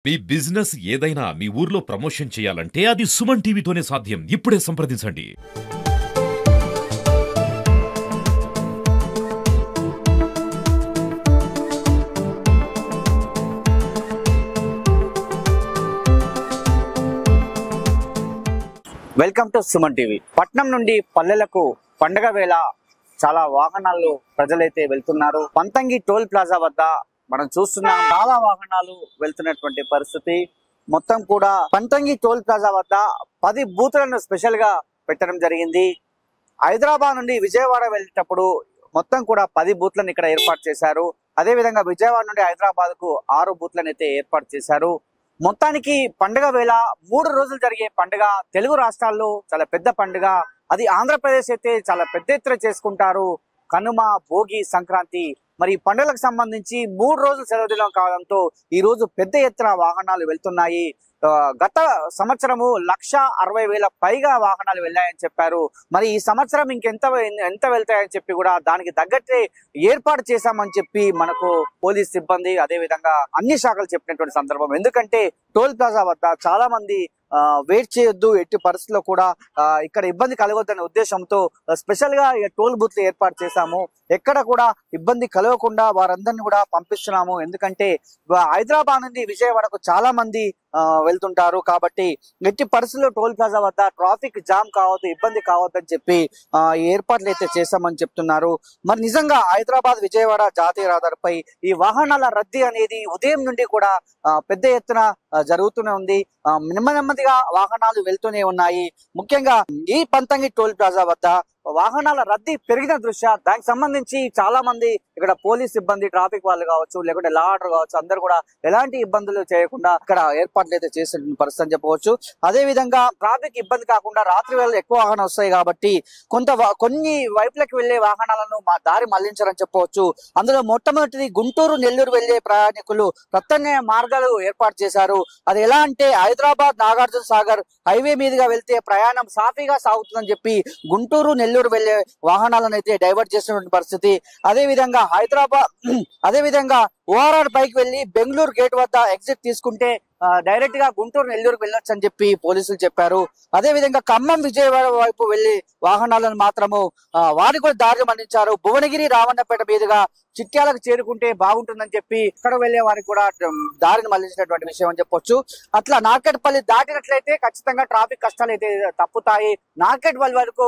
మీ business ఏదైనా మీ ఊర్లో promotion చేయాలంటే అది సుమన్ టీవీతోనే సాధ్యం. ఇప్పుడే సంప్రదించండి. Welcome to Suman TV. పట్నం నుండి పల్లెలకు పండగ వేళ చాలా వాహనాలు ప్రజలైతే వెళ్తున్నారు. పంతంగి టోల్ ప్లాజా వద్ద మనం చూస్తున్నాం, చాలా వాహనాలు వెళ్తున్నటువంటి పరిస్థితి. మొత్తం కూడా పంతంగి టోల్ ప్లాజా వద్ద 10 బూతులను స్పెషల్ గా పెట్టడం జరిగింది. హైదరాబాద్ నుండి విజయవాడ వెళ్ళేటప్పుడు మొత్తం కూడా 10 బూత్లను ఇక్కడ ఏర్పాటు చేశారు. అదే విధంగా విజయవాడ నుండి హైదరాబాద్ కు 6 బూత్లను అయితే ఏర్పాటు చేశారు. మొత్తానికి పండుగ వేళ 3 రోజులు జరిగే పండుగ. తెలుగు రాష్ట్రాల్లో చాలా పెద్ద పండుగ. అది ఆంధ్రప్రదేశ్ అయితే చాలా పెద్ద ఎత్తున చేసుకుంటారు. కనుమ, భోగి, సంక్రాంతి. మరి ఈ పండుగలకు సంబంధించి 3 రోజులు సెలవు దినం కావడంతో ఈ రోజు పెద్ద ఎత్తున వాహనాలు వెళ్తున్నాయి. గత సంవత్సరము 1,60,000 పైగా వాహనాలు వెళ్ళాయని చెప్పారు. మరి ఈ సంవత్సరం ఎంత వెళ్తాయని చెప్పి కూడా దానికి తగ్గట్టే ఏర్పాటు చేశామని చెప్పి మనకు పోలీస్ సిబ్బంది, అదే విధంగా అన్ని శాఖలు చెప్పినటువంటి సందర్భం. ఎందుకంటే టోల్ ప్లాజా వద్ద చాలా మంది వెయిట్ చేయొద్దు, ఎట్టి పరిస్థితుల్లో కూడా ఇక్కడ ఇబ్బంది కలగొద్దనే ఉద్దేశంతో స్పెషల్ గా టోల్ బూత్లు ఏర్పాటు చేశాము. ఎక్కడ కూడా ఇబ్బంది కలగకుండా వారందరినీ కూడా పంపిస్తున్నాము. ఎందుకంటే హైదరాబాద్ నుండి విజయవాడకు చాలా మంది వెళ్తుంటారు కాబట్టి ఎట్టి పరిస్థితుల్లో టోల్ ప్లాజా వద్ద ట్రాఫిక్ జామ్ కావద్దు, ఇబ్బంది కావద్దని చెప్పి ఏర్పాట్లు అయితే చేశామని చెప్తున్నారు. మరి నిజంగా హైదరాబాద్ విజయవాడ జాతీయ రహదారిపై ఈ వాహనాల రద్దీ అనేది ఉదయం నుండి కూడా పెద్ద ఎత్తున జరుగుతూనే ఉంది. నెమ్మదిగా వాహనాలు వెళ్తూనే ఉన్నాయి. ముఖ్యంగా ఈ పంతంగి టోల్ ప్లాజా వద్ద వాహనాల రద్దీ పెరిగిన దృష్ట్యా దానికి సంబంధించి చాలా మంది ఇక్కడ పోలీస్ సిబ్బంది, ట్రాఫిక్ వాళ్ళు కావచ్చు, లేకుంటే లా ఆర్డర్ కావచ్చు, అందరు కూడా ఎలాంటి ఇబ్బందులు చేయకుండా ఇక్కడ ఏర్పాట్లు అయితే చేసిన పరిస్థితి అని చెప్పవచ్చు. అదే విధంగా ట్రాఫిక్ ఇబ్బంది కాకుండా రాత్రి వేళ ఎక్కువ వాహనాలు వస్తాయి కాబట్టి కొన్ని వైపులకు వెళ్లే వాహనాలను దారి మళ్లించారని చెప్పవచ్చు. అందులో మొట్టమొదటిది గుంటూరు, నెల్లూరు వెళ్లే ప్రయాణికులు ప్రత్యామ్నాయ మార్గాలు ఏర్పాటు చేశారు. అది ఎలా అంటే హైదరాబాద్ నాగార్జున సాగర్ హైవే మీదుగా వెళ్తే ప్రయాణం సాఫీగా సాగుతుందని చెప్పి గుంటూరు, నెల్లూరు వెళ్లే వాహనాలను అయితే డైవర్ట్ చేసినటువంటి పరిస్థితి. అదే విధంగా ఓఆర్ఆర్ పైకి వెళ్లి బెంగళూరు గేట్ వద్ద ఎగ్జిట్ తీసుకుంటే డైరెక్ట్ గా గుంటూరు, నెల్లూరుకు వెళ్ళొచ్చు అని చెప్పి పోలీసులు చెప్పారు. అదే విధంగా ఖమ్మం, విజయవాడ వైపు వెళ్లి వాహనాలను మాత్రము వారికి కూడా దారి మళ్లించారు. భువనగిరి, రావణపేట మీదుగా చిట్యాలకు చేరుకుంటే బాగుంటుందని చెప్పి ఇక్కడ వెళ్లే వారికి కూడా దారిని మళ్లించినటువంటి విషయం అని చెప్పొచ్చు. అట్లా నార్కెట్పల్లి దాటినట్లయితే ఖచ్చితంగా ట్రాఫిక్ కష్టాలు అయితే తప్పుతాయి. నార్కెట్పల్లి వరకు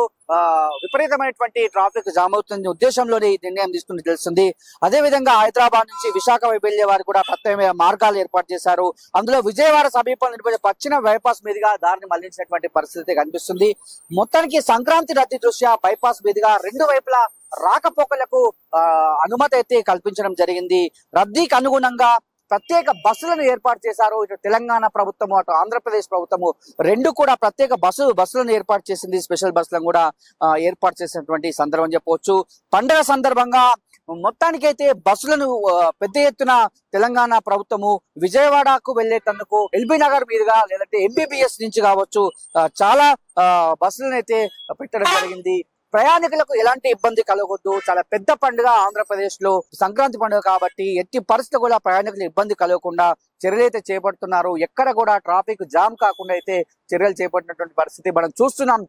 విపరీతమైనటువంటి ట్రాఫిక్ జామ్ అవుతుంది ఉద్దేశంలోనే ఈ నిర్ణయం తీసుకుని తెలుస్తుంది. అదే విధంగా హైదరాబాద్ నుంచి విశాఖ వైపు వెళ్లే వారు కూడా ప్రత్యేక మార్గాలు ఏర్పాటు చేశారు. అందులో విజయవాడ సమీపంలో నిర్వహించే పశ్చిమ బైపాస్ మీదుగా దారిని మళ్లించినటువంటి పరిస్థితి కనిపిస్తుంది. మొత్తానికి సంక్రాంతి రద్దీ దృష్ట్యా బైపాస్ మీదుగా 2 వైపులా రాకపోకలకు అనుమతి అయితే కల్పించడం జరిగింది. రద్దీకి అనుగుణంగా ప్రత్యేక బస్సులను ఏర్పాటు చేశారు. ఇటు తెలంగాణ ప్రభుత్వము, అటు ఆంధ్రప్రదేశ్ ప్రభుత్వము రెండు కూడా ప్రత్యేక బస్సులను ఏర్పాటు చేసింది. స్పెషల్ బస్సులను కూడా ఏర్పాటు చేసినటువంటి సందర్భం చెప్పవచ్చు. పండుగ సందర్భంగా మొత్తానికైతే బస్సులను పెద్ద ఎత్తున తెలంగాణ ప్రభుత్వము విజయవాడకు వెళ్లేటందుకు ఎల్బీ నగర్ మీదుగా లేదంటే ఎంబీబీఎస్ నుంచి కావచ్చు చాలా బస్సులను అయితే పెట్టడం జరిగింది. ప్రయాణికులకు ఎలాంటి ఇబ్బంది కలగొద్దు. చాలా పెద్ద పండుగ ఆంధ్రప్రదేశ్ లో సంక్రాంతి పండుగ కాబట్టి ఎట్టి పరిస్థితులు కూడా ప్రయాణికులు ఇబ్బంది కలగకుండా చర్యలు అయితే చేపడుతున్నారు. ఎక్కడ కూడా ట్రాఫిక్ జామ్ కాకుండా అయితే చర్యలు చేపట్టినటువంటి పరిస్థితి మనం చూస్తున్నాం.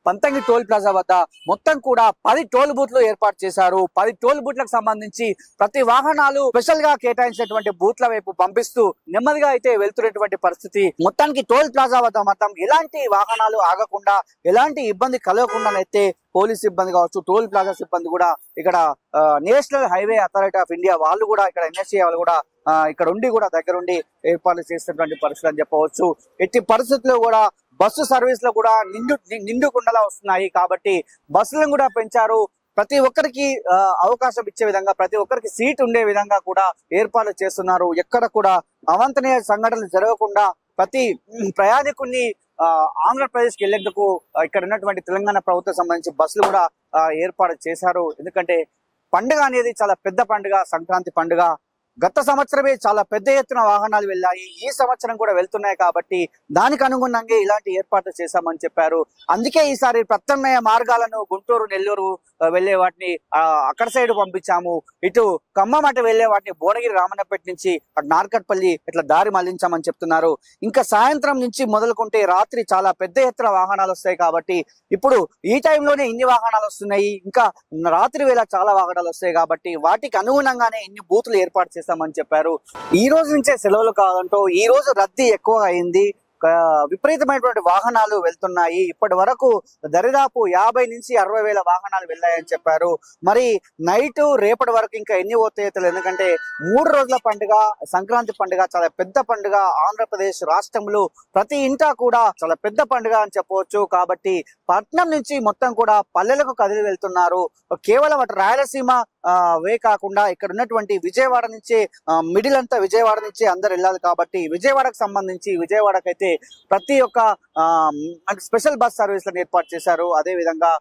పంతంగి టోల్ ప్లాజా వద్ద మొత్తం కూడా 10 టోల్ బూత్లు ఏర్పాటు చేశారు. 10 టోల్ బూత్లకు సంబంధించి ప్రతి వాహనాలు స్పెషల్ గా కేటాయించినటువంటి బూత్ల వైపు పంపిస్తూ నెమ్మదిగా అయితే వెళ్తున్నటువంటి పరిస్థితి. మొత్తానికి టోల్ ప్లాజా వద్ద మొత్తం ఎలాంటి వాహనాలు ఆగకుండా, ఎలాంటి ఇబ్బంది కలగకుండానైతే పోలీస్ సిబ్బంది కావచ్చు, టోల్ ప్లాజా సిబ్బంది కూడా ఇక్కడ national highway authority of India వాళ్ళు కూడా ఇక్కడ ఎన్ఎస్ఏ వాళ్ళు కూడా ఇక్కడ ఉండి కూడా దగ్గరుండి ఏర్పాట్లు చేస్తున్నటువంటి పరిస్థితి అని చెప్పవచ్చు. ఎట్టి పరిస్థితుల్లో కూడా బస్సు సర్వీస్ లో కూడా నిండుకుండలా వస్తున్నాయి కాబట్టి బస్సులను కూడా పెంచారు. ప్రతి ఒక్కరికి అవకాశం ఇచ్చే విధంగా, ప్రతి ఒక్కరికి సీట్ ఉండే విధంగా కూడా ఏర్పాట్లు చేస్తున్నారు. ఎక్కడ కూడా అవాంఛనీయ సంఘటనలు జరగకుండా ప్రతి ప్రయాణికుడిని ఆంధ్రప్రదేశ్కి వెళ్లేందుకు ఇక్కడ ఉన్నటువంటి తెలంగాణ ప్రభుత్వం సంబంధించి బస్సులు కూడా ఏర్పాటు చేశారు. ఎందుకంటే పండుగ అనేది చాలా పెద్ద పండుగ, సంక్రాంతి పండుగ. గత సంవత్సరమే చాలా పెద్ద ఎత్తున వాహనాలు వెళ్ళాయి, ఈ సంవత్సరం కూడా వెళ్తున్నాయి కాబట్టి దానికి అనుగుణంగా ఇలాంటి ఏర్పాట్లు చేశామని చెప్పారు. అందుకే ఈసారి ప్రత్యామ్నాయ మార్గాలను గుంటూరు నెల్లూరు వెళ్లే వాటిని అక్కడ సైడ్ పంపించాము, ఇటు ఖమ్మం అటు వెళ్లే వాటిని భువనగిరి రామన్నపేట నుంచి అటు నార్కట్పల్లి ఇట్లా దారి మళ్లించామని చెప్తున్నారు. ఇంకా సాయంత్రం నుంచి మొదలుకుంటే రాత్రి చాలా పెద్ద ఎత్తున వాహనాలు వస్తాయి కాబట్టి ఇప్పుడు ఈ టైంలోనే ఇన్ని వాహనాలు వస్తున్నాయి, ఇంకా రాత్రి వేళ చాలా వాహనాలు వస్తాయి కాబట్టి వాటికి అనుగుణంగానే ఇన్ని బూతులు ఏర్పాటు చేస్తామని చెప్పారు. ఈ రోజు నుంచే సెలవులు కావడంతో ఈ రోజు రద్దీ ఎక్కువ అయింది, విపరీతమైనటువంటి వాహనాలు వెళ్తున్నాయి. ఇప్పటి వరకు దరిదాపు 50 నుంచి 60 వేల వాహనాలు వెళ్ళాయని చెప్పారు. మరి నైట్ రేపటి వరకు ఇంకా ఎన్ని పోతాయో తెలియదు, ఎందుకంటే 3 రోజుల పండుగ సంక్రాంతి పండుగ చాలా పెద్ద పండుగ. ఆంధ్రప్రదేశ్ రాష్ట్రంలో ప్రతి ఇంటా కూడా చాలా పెద్ద పండుగ అని చెప్పవచ్చు. కాబట్టి పట్నం నుంచి మొత్తం కూడా పల్లెలకు కదిలి వెళ్తున్నారు. కేవలం అటు రాయలసీమ వే కాకుండా ఇక్కడ ఉన్నటువంటి విజయవాడ నుంచి మిడిల్ అంతా విజయవాడ నుంచి అందరు వెళ్ళాలి కాబట్టి విజయవాడకు సంబంధించి విజయవాడకైతే ప్రతి ఒక్క అంటే స్పెషల్ బస్ సర్వీసులను ఏర్పాటు చేశారు. అదే విధంగా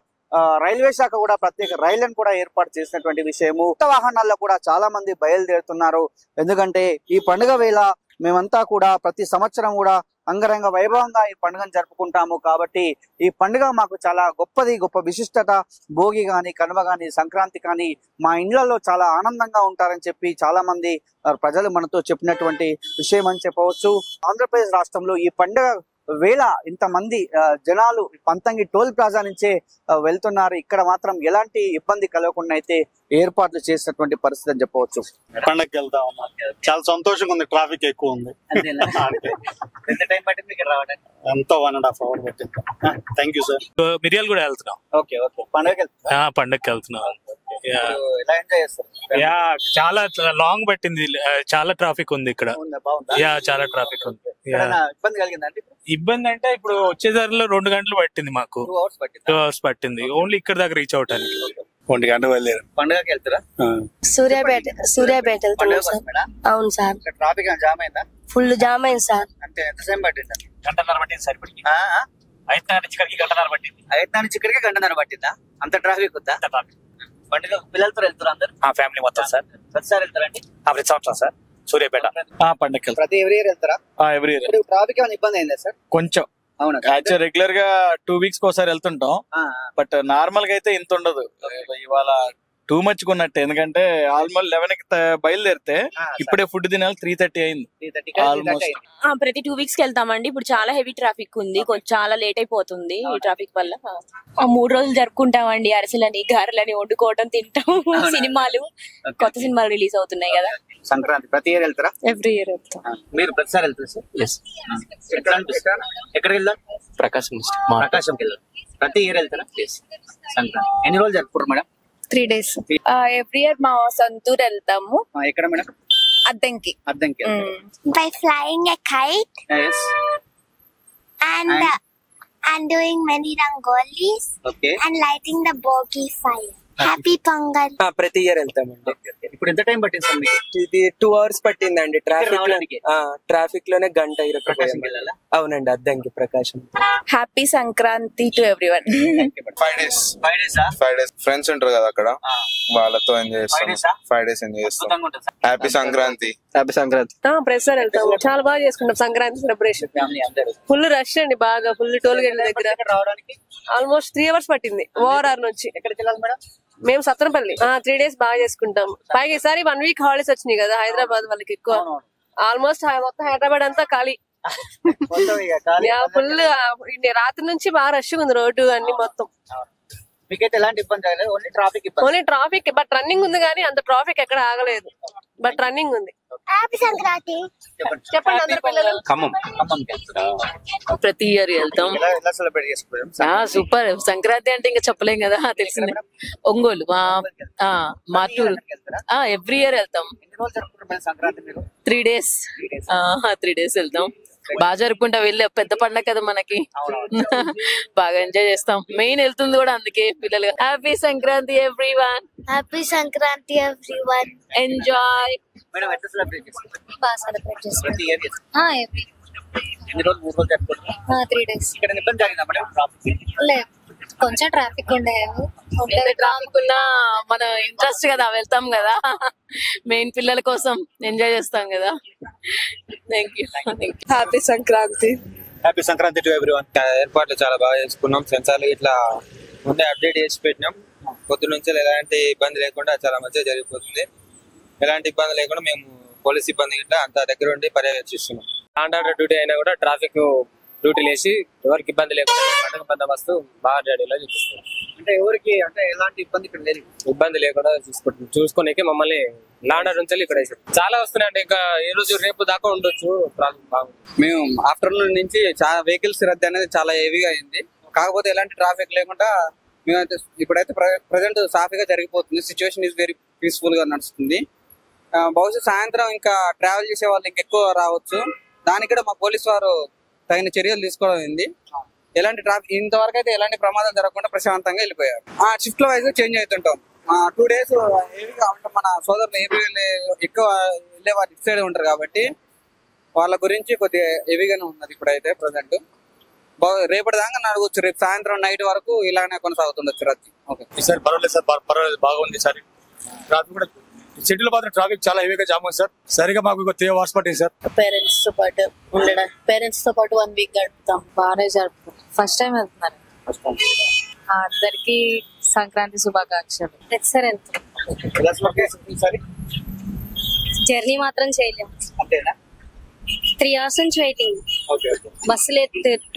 రైల్వే శాఖ కూడా ప్రత్యేక రైళ్లను కూడా ఏర్పాటు చేసినటువంటి విషయము. కొత్త వాహనాల్లో కూడా చాలా మంది బయలుదేరుతున్నారు. ఎందుకంటే ఈ పండుగ వేళ మేమంతా కూడా ప్రతి సంవత్సరం కూడా అంగరంగ వైభవంగా ఈ పండుగను జరుపుకుంటాము కాబట్టి ఈ పండుగ మాకు చాలా గొప్పది, గొప్ప విశిష్టత. భోగి గాని కనుమ గాని సంక్రాంతి కానీ మా ఇండ్లలో చాలా ఆనందంగా ఉంటారని చెప్పి చాలా మంది ప్రజలు మనతో చెప్పినటువంటి విషయం అని చెప్పవచ్చు. ఆంధ్రప్రదేశ్ రాష్ట్రంలో ఈ పండుగ వేళ ఇంతమంది జనాలు పంతంగి టోల్ ప్లాజా నుంచే వెళ్తున్నారు. ఇక్కడ మాత్రం ఎలాంటి ఇబ్బంది కలగకుండా అయితే ఏర్పాట్లు చేసినటువంటి పరిస్థితి అని చెప్పవచ్చు. పండగకి వెళ్తా ఉన్నాం, చాలా సంతోషంగా ఉంది. ట్రాఫిక్ ఎక్కువ ఉంది. ఎంత టైం పట్టింది ఇక్కడ రావడానికి? ఎంతో 1.5 hours పట్టింది. Thank you sir. మిరియాలు కూడా వెళ్తున్నాం. ఓకే ఓకే, పండగకి వెళ్తున్నాం. ఎలా ఎంజాయ్ చేస్తారు? చాలా లాంగ్ పట్టింది, చాలా ట్రాఫిక్ ఉంది ఇక్కడ. చాలా ట్రాఫిక్ ఉంది. ఇబ్బంది కలిగిందండి? ఇబ్బంది అంటే ఇప్పుడు వచ్చేదారిలో 2 గంటలు పట్టింది మాకు. 2 hours పట్టింది ఓన్లీ ఇక్కడ దాకా రీచ్ అవటానికి. 1 గంట వెళ్ళారు. పండుగకి వెళ్తారా? సూర్యాపేట వెళ్తున్నాం సార్. అవును సార్. ట్రాఫిక్ జామ్ అయిందా? ఫుల్ జామ్ అయింది సార్. అంటే ఎంత సేపు పట్టిందా? 1.5 గంటలు పట్టింది సార్. ఇప్పటికి 5 నుంచి ఇక్కడికి 1.5 గంటలు పట్టింది. 5 నుంచి ఇక్కడికి 1.5 గంటలు పట్టిందా? అంత ట్రాఫిక్ ఉందా? పండుగ పిల్లలతో వెళ్తారు అందరు? ఫ్యామిలీ మొత్తం సార్. ప్రతిసారి వెళ్తారండి? ప్రతి సంవత్సరం సార్. సూర్యాపేట పండగకి ప్రతి ఎవ్రీ ఇయర్ వెళ్తారా? Every year. ట్రాఫిక్ ఏమైనా ఇబ్బంది అయిందా సార్? కొంచెం. అవునా? యాక్చువల్ రెగ్యులర్ గా 2 weeks ఒకసారి వెళ్తుంటాం, బట్ నార్మల్ గా అయితే ఇంత ఉండదు. ఇవాళ టూ మచ్ కొన్నట్టు, ఎందుకంటే ఆల్మోస్ట్ 11కి బయలుదేరితే ఇప్పుడే ఫుడ్ తినాలి 3:30 అయింది ఆల్మోస్ట్. ప్రతి 2 weeks కి వెళ్తామండి. ఇప్పుడు చాలా హెవీ ట్రాఫిక్ ఉంది, కొంచెం చాలా లేట్ అయిపోతుంది ఈ ట్రాఫిక్ వల్ల. 3 రోజులు జరుపుకుంటామండి. అరిసెలని గారెలని వండుకోవడం, తింటాం. సినిమాలు, కొత్త సినిమాలు రిలీజ్ అవుతున్నాయి కదా. సంక్రాంతి ప్రతి ఇయర్ వెళ్తారా? ఎవ్రీ ఇయర్ వెళ్తాం. మీరు ప్రతిసారి వెళ్తారు సార్? ఎక్కడికి వెళ్తారు? ప్రకాశంకి వెళ్ళారు. ప్రతి ఇయర్ వెళ్తారా? సంక్రాంతి ఎన్ని రోజులు జరుపుకుంటారు మేడం? 3 days. ఎవ్రీ ఇయర్ మా సొంతూరు వెళ్తాము. ఎక్కడ madam? Addanki. By flying a kite. Yes. And doing many rangolis. Okay. And lighting the bogi fire. Happy Pongal. ప్రతి ఇయర్ వెళ్తామండి. ఇప్పుడు ఎంత టైం పట్టింది సార్ మీకు? ఇది 2 hours పట్టిందండి. ట్రాఫిక్ లోనే గంట ఇరకపోయింది. అవునండి, Addanki Prakasam. Happy Sankranti to everyone. 5 days. 5 days friends ఉంటారు కదా అక్కడ, వాళ్ళతో ఎంజాయ్ చేస్తాం. 5 days ఎంజాయ్ చేస్తాం. హ్యాపీ సంక్రాంతి. హ్యాపీ సంక్రాంతి. ప్రతిసారి వెళ్తాం, చాలా బాగా చేసుకుంటాం సంక్రాంతి సెలబ్రేషన్. ఫుల్ రష్ అండి, బాగా ఫుల్ టోల్ గేట్ల దగ్గర రావడానికి ఆల్మోస్ట్ 3 hours పట్టింది ఓఆర్ఆర్ నుంచి. ఎక్కడికి వెళ్ళాలి మేడం? మేము సత్తనపల్లి. 3 days బాగా చేసుకుంటాం. పైగా ఈసారి 1 week హాలిడేస్ వచ్చినాయి కదా హైదరాబాద్ వాళ్ళకి ఎక్కువ. ఆల్మోస్ట్ మొత్తం హైదరాబాద్ అంతా ఖాళీ. ఫుల్ రాత్రి నుంచి బాగా రష్ ఉంది రోడ్డు అన్ని మొత్తం. మీకైతే ఎలాంటి ఇబ్బంది లేదు? ఓన్లీ ట్రాఫిక్ బట్ రన్నింగ్ ఉంది కానీ అంత ట్రాఫిక్ ఎక్కడ ఆగలేదు, బట్ రన్నింగ్ ఉంది. Happy Sankranti. చెప్పండి అందరు పిల్లలు. ఖమ్మం ప్రతి ఇయర్ వెళ్తాం. ఎలా సెలబ్రేట్ చేసుకుంటాం? సూపర్. సంక్రాంతి అంటే ఇంకా చెప్పలేం కదా, తెలిసిందే. ఒంగోలు మాటూరు. ఎవ్రీ ఇయర్ వెళ్తాం. ఎన్ని రోజులు జరుపుకుంటారు సంక్రాంతి మీరు? 3 days. 3 days వెళ్తాం. బాగా జరుపుకుంటా. వెళ్ళే పెద్ద పండగ కదా మనకి, బాగా ఎంజాయ్ చేస్తాం. మెయిన్ వెళ్తుంది కూడా అందుకే పిల్లలు. Happy Sankranti everyone. Happy Sankranti everyone. Enjoy. Madam ఎట్లా సెలబ్రేట్ చేసుకుంటారు? బాగా సెలబ్రేట్ చేస్తాం. ప్రతి ఇయర్ ఎవ్రీ ఎన్ని రోజులు? 3 రోజులు జరుపుకుంటారు. 3 days. ఇక్కడ ఇబ్బంది జరిగిందా మేడం? ట్రాఫిక్ లేదు. కొంచెం ట్రాఫిక్ ఉండేది. ట్రాఫిక్ ఉన్నా మన ఇంట్రెస్ట్ కదా, వెళ్తాం కదా, మెయిన్ పిల్లల కోసం ఎంజాయ్ చేస్తాం కదా. Thank you. Happy Sankranti. Happy Sankranti to everyone. ఏర్పాట్లు చాలా బాగా చేసుకున్నాం. సెన్సార్లు ఇట్లా ముందే అప్డేట్ చేసి పెట్టినాం. పొద్దు నుంచి ఎలాంటి ఇబ్బంది లేకుండా చాలా మంచిగా జరిగిపోతుంది. ఎలాంటి ఇబ్బంది లేకుండా మేము పోలీస్ ఇబ్బంది గిట్లా అంత దగ్గర ఉండి పర్యవేక్షిస్తున్నాం. ఆర్డర్ డ్యూటీ అయినా కూడా ట్రాఫిక్ డ్యూటీలు వేసి ఎవరికి ఇబ్బంది లేకుండా పండుగ బందోబస్తు బాగా రెడీలో చూపిస్తున్నాం. అంటే ఎవరికి అంటే ఎలాంటి ఇబ్బంది ఇక్కడ లేదు, ఇబ్బంది లేకుండా చూసుకునేకి మమ్మల్ని లాండర్ నుంచి ఇక్కడ చాలా వస్తున్నాయి. అంటే ఇంకా ఈ రోజు రేపు దాకా ఉండొచ్చు ట్రాఫిక్ బాగుంది. మేము ఆఫ్టర్నూన్ నుంచి చాలా వెహికల్స్ రద్దు అనేది చాలా హెవీగా అయింది. కాకపోతే ఎలాంటి ట్రాఫిక్ లేకుండా మేమైతే ఇప్పుడైతే ప్రజెంట్ సాఫీగా జరిగిపోతుంది. సిచ్యువేషన్ ఈజ్ వెరీ పీస్ఫుల్ గా నడుస్తుంది. బహుశా సాయంత్రం ఇంకా ట్రావెల్ చేసే వాళ్ళు ఇంకెక్కువ రావచ్చు. దానికి కూడా మా పోలీస్ వారు తగిన చర్యలు తీసుకోవడం. ఎలాంటి ట్రాఫిక్ ఇంతవరకు అయితే ఎలాంటి ప్రమాదాలు జరగకుండా ప్రశాంతంగా వెళ్ళిపోయారు. షిఫ్ట్ లో వైజ్ చేంజ్ అవుతుంటాం. 2 days హెవీగా ఉంటాం. మన సోదరులు ఎక్కువ వెళ్ళే వారు ఇటు సైడ్ ఉంటారు కాబట్టి వాళ్ళ గురించి కొద్దిగా హెవీగానే ఉన్నది ఇప్పుడైతే ప్రజెంట్. రేపటి దాకా నడవచ్చు. రేపు సాయంత్రం నైట్ వరకు ఇలానే కొనసాగుతుండొచ్చు రద్దీ. ఓకే సార్ పర్వాలేదు సార్, పర్వాలేదు బాగుంది సార్. ట్రాఫిక్ కూడా సిటీలో మాత్రం ట్రాఫిక్ చాలా హెవీగా జామ్ ఉంది సార్. సరిగా మాకు 3 hours పట్టింది సార్. పేరెంట్స్ తో పాటు ఉండడం, పేరెంట్స్ తో పాటు 1 week గడుపుతాం. బాగానే జరుపుతాం. ఫస్ట్ టైం వెళ్తున్నారు. అందరికి సంక్రాంతి శుభాకాంక్షలు. సార్ జర్నీ మాత్రం చేయలేము. అంతేనా? 3 hours నుంచి వెయిటింగ్. బస్సులు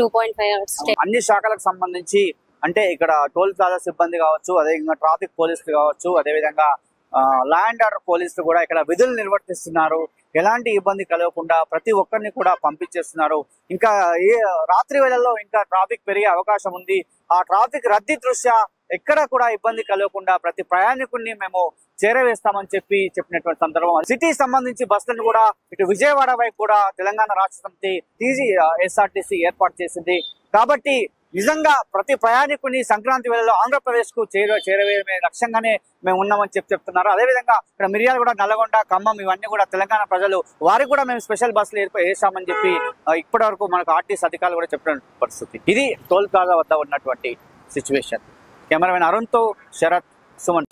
2.5 hours. అన్ని శాఖలకు సంబంధించి అంటే ఇక్కడ టోల్ ప్లాజా సిబ్బంది కావచ్చు, అదేవిధంగా ట్రాఫిక్ పోలీసులు కావచ్చు, అదేవిధంగా లా అండ్ ఆర్డర్ పోలీసులు కూడా ఇక్కడ విధులు నిర్వర్తిస్తున్నారు. ఎలాంటి ఇబ్బంది కలగకుండా ప్రతి ఒక్కరిని కూడా పంపించేస్తున్నారు. ఇంకా రాత్రి వేళల్లో ఇంకా ట్రాఫిక్ పెరిగే అవకాశం ఉంది. ఆ ట్రాఫిక్ రద్దీ దృష్ట్యా ఎక్కడ కూడా ఇబ్బంది కలగకుండా ప్రతి ప్రయాణికుడిని మేము చేరవేస్తామని చెప్పినటువంటి సందర్భం. సిటీకి సంబంధించి బస్సులను కూడా ఇటు విజయవాడ వైపు కూడా తెలంగాణ రాష్ట్ర సమితి TGSRTC ఏర్పాటు చేసింది. కాబట్టి నిజంగా ప్రతి ప్రయాణికుని సంక్రాంతి వేళలో ఆంధ్రప్రదేశ్ కు చేరవేయమే లక్ష్యంగానే మేము ఉన్నామని చెప్తున్నారు. అదేవిధంగా ఇక్కడ మిర్యాలగూడ, నల్లగొండ, ఖమ్మం ఇవన్నీ కూడా తెలంగాణ ప్రజలు వారికి కూడా మేము స్పెషల్ బస్సులు వేసామని చెప్పి ఇప్పటి వరకు మనకు ఆర్టీసీ అధికారులు కూడా చెప్పిన పరిస్థితి. ఇది టోల్ ప్లాజా వద్ద ఉన్నటువంటి సిచ్యువేషన్. కెమెరామెన్ అరుణ్తో శరత్, సుమన్.